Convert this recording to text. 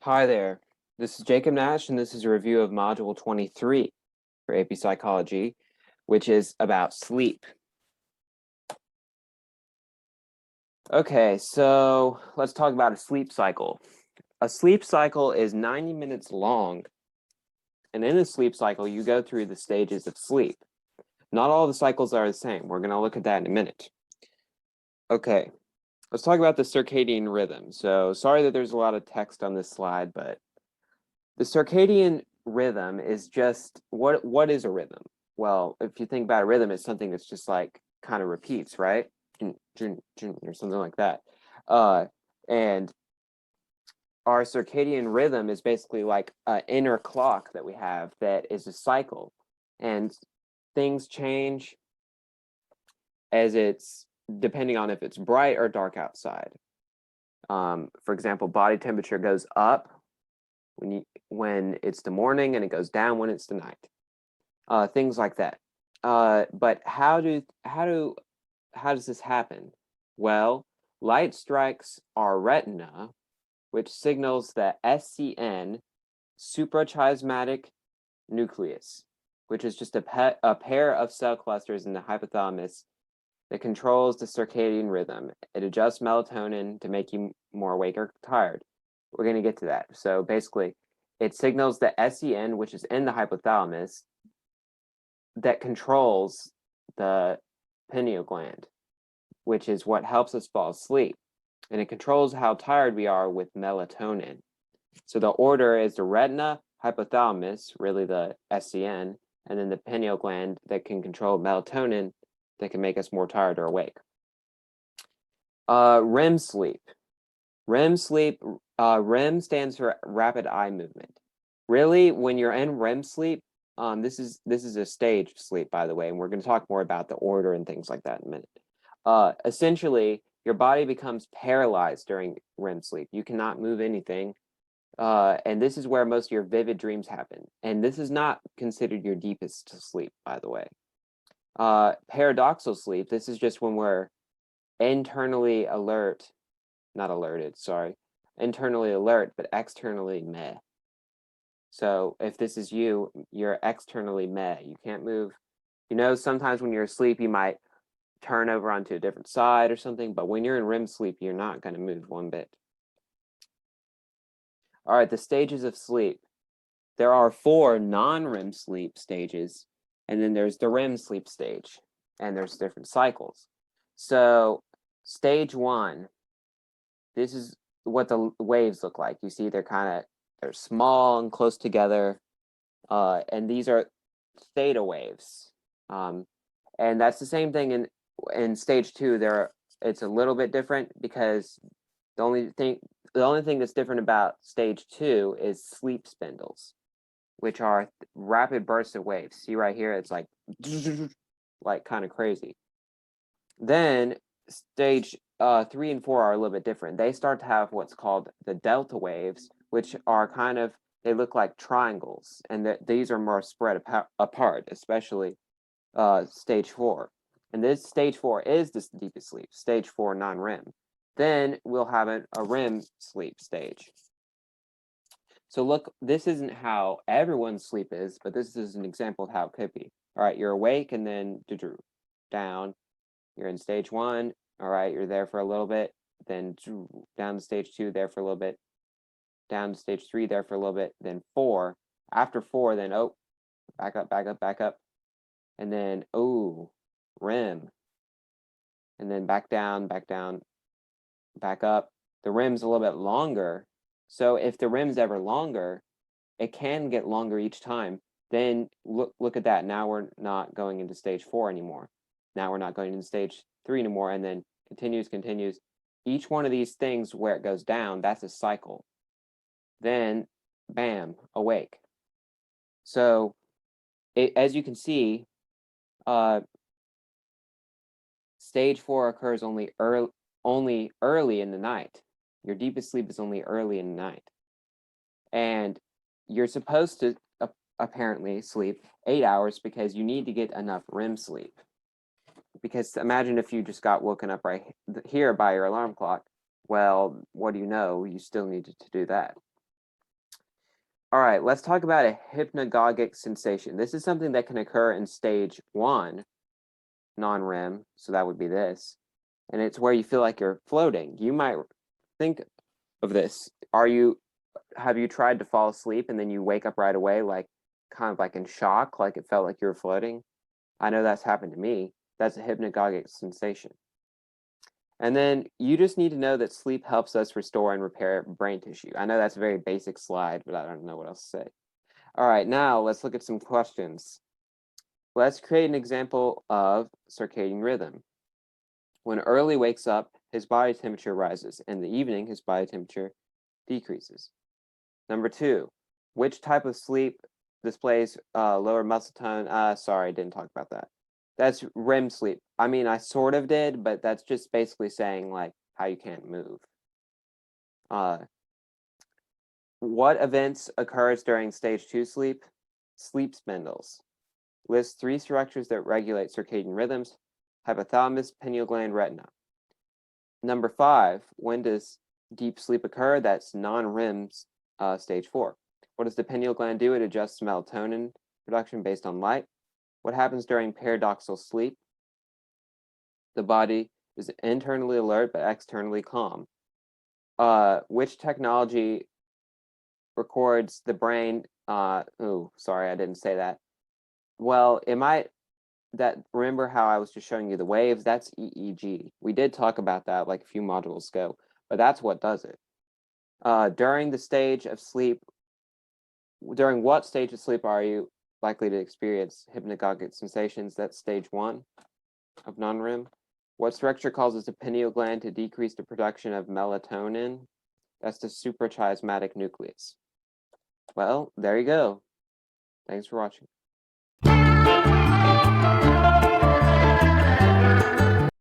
Hi there. This is Jacob Nash, and this is a review of Module 23 for AP Psychology, which is about sleep. Okay, so let's talk about a sleep cycle. A sleep cycle is 90 minutes long, and in a sleep cycle, you go through the stages of sleep. Not all the cycles are the same. We're going to look at that in a minute. Okay, let's talk about the circadian rhythm. So sorry that there's a lot of text on this slide, but the circadian rhythm is just what is a rhythm? Well, if you think about a rhythm, it's something that's just like kind of repeats, right? Or something like that. And our circadian rhythm is basically like an inner clock that we have that is a cycle, and things change as it's depending on if it's bright or dark outside. For example, body temperature goes up when it's the morning, and it goes down when it's the night. Things like that. But how does this happen? Well, light strikes our retina, which signals the SCN, suprachiasmatic nucleus, which is just a pair of cell clusters in the hypothalamus that controls the circadian rhythm. It adjusts melatonin to make you more awake or tired. We're going to get to that. So basically, it signals the SCN, which is in the hypothalamus, that controls the pineal gland, which is what helps us fall asleep. And it controls how tired we are with melatonin. So the order is the retina, hypothalamus, really the SCN, and then the pineal gland that can control melatonin that can make us more tired or awake. REM sleep. REM sleep, REM stands for rapid eye movement. Really, when you're in REM sleep, this is a stage of sleep, by the way, and we're going to talk more about the order and things like that in a minute. Essentially, your body becomes paralyzed during REM sleep. You cannot move anything, and this is where most of your vivid dreams happen. And this is not considered your deepest sleep, by the way. Paradoxal sleep, this is just when we're internally alert, not alerted, sorry, internally alert, but externally meh. So if this is you, you're externally meh. You can't move. You know, sometimes when you're asleep, you might turn over onto a different side or something, but when you're in REM sleep, you're not going to move one bit. All right, the stages of sleep. There are 4 non-REM sleep stages, and then there's the REM sleep stage, and there's different cycles. So stage 1, this is what the waves look like. You see they're small and close together, and these are theta waves. And that's the same thing in stage 2. It's a little bit different because the only thing that's different about stage 2 is sleep spindles, which are rapid bursts of waves. See right here, it's like kind of crazy. Then stage 3 and 4 are a little bit different. They start to have what's called the delta waves, which are they look like triangles, and these are more spread apart, especially stage 4. And this stage 4 is the deepest sleep, stage 4 non-REM. Then we'll have a REM sleep stage. So look, this isn't how everyone's sleep is, but this is an example of how it could be. All right, you're awake and then down. You're in stage 1. All right, you're there for a little bit. Then down to stage 2, there for a little bit. Down to stage 3, there for a little bit. Then 4. After 4, then back up. And then REM. And then back down, back up. The REM's a little bit longer. So if the REM's ever longer, it can get longer each time. Then look at that. Now we're not going into stage 4 anymore. Now we're not going into stage 3 anymore, and then continues. Each one of these things where it goes down, that's a cycle. Then, bam, awake. So, as you can see, stage 4 occurs only early in the night. Your deepest sleep is only early in the night. And you're supposed to apparently sleep 8 hours because you need to get enough REM sleep. Because imagine if you just got woken up right here by your alarm clock. Well, what do you know? You still needed to do that. All right, let's talk about a hypnagogic sensation. This is something that can occur in stage 1, non-REM, so that would be this. And it's where you feel like you're floating. You might think of this. Have you tried to fall asleep and then you wake up right away, like kind of like in shock, like it felt like you were floating? I know that's happened to me. That's a hypnagogic sensation. And then you just need to know that sleep helps us restore and repair brain tissue. I know that's a very basic slide, but I don't know what else to say. All right, now let's look at some questions. Let's create an example of circadian rhythm. When early wakes up, his body temperature rises. In the evening, his body temperature decreases. Number 2, which type of sleep displays lower muscle tone? Sorry, I didn't talk about that. That's REM sleep. I mean, I sort of did, but that's just basically saying like how you can't move. What events occurs during stage 2 sleep? Sleep spindles. List 3 structures that regulate circadian rhythms: hypothalamus, pineal gland, retina. Number 5, when does deep sleep occur? That's non-REM stage 4. What does the pineal gland do? It adjusts melatonin production based on light. What happens during paradoxical sleep? The body is internally alert but externally calm. Which technology records the brain? Sorry, I didn't say that. Well, remember how I was just showing you the waves? That's EEG. We did talk about that like a few modules ago, but that's what does it. During what stage of sleep are you likely to experience hypnagogic sensations? That's stage 1 of non-REM. What structure causes the pineal gland to decrease the production of melatonin? That's the suprachiasmatic nucleus. Well, there you go. Thanks for watching.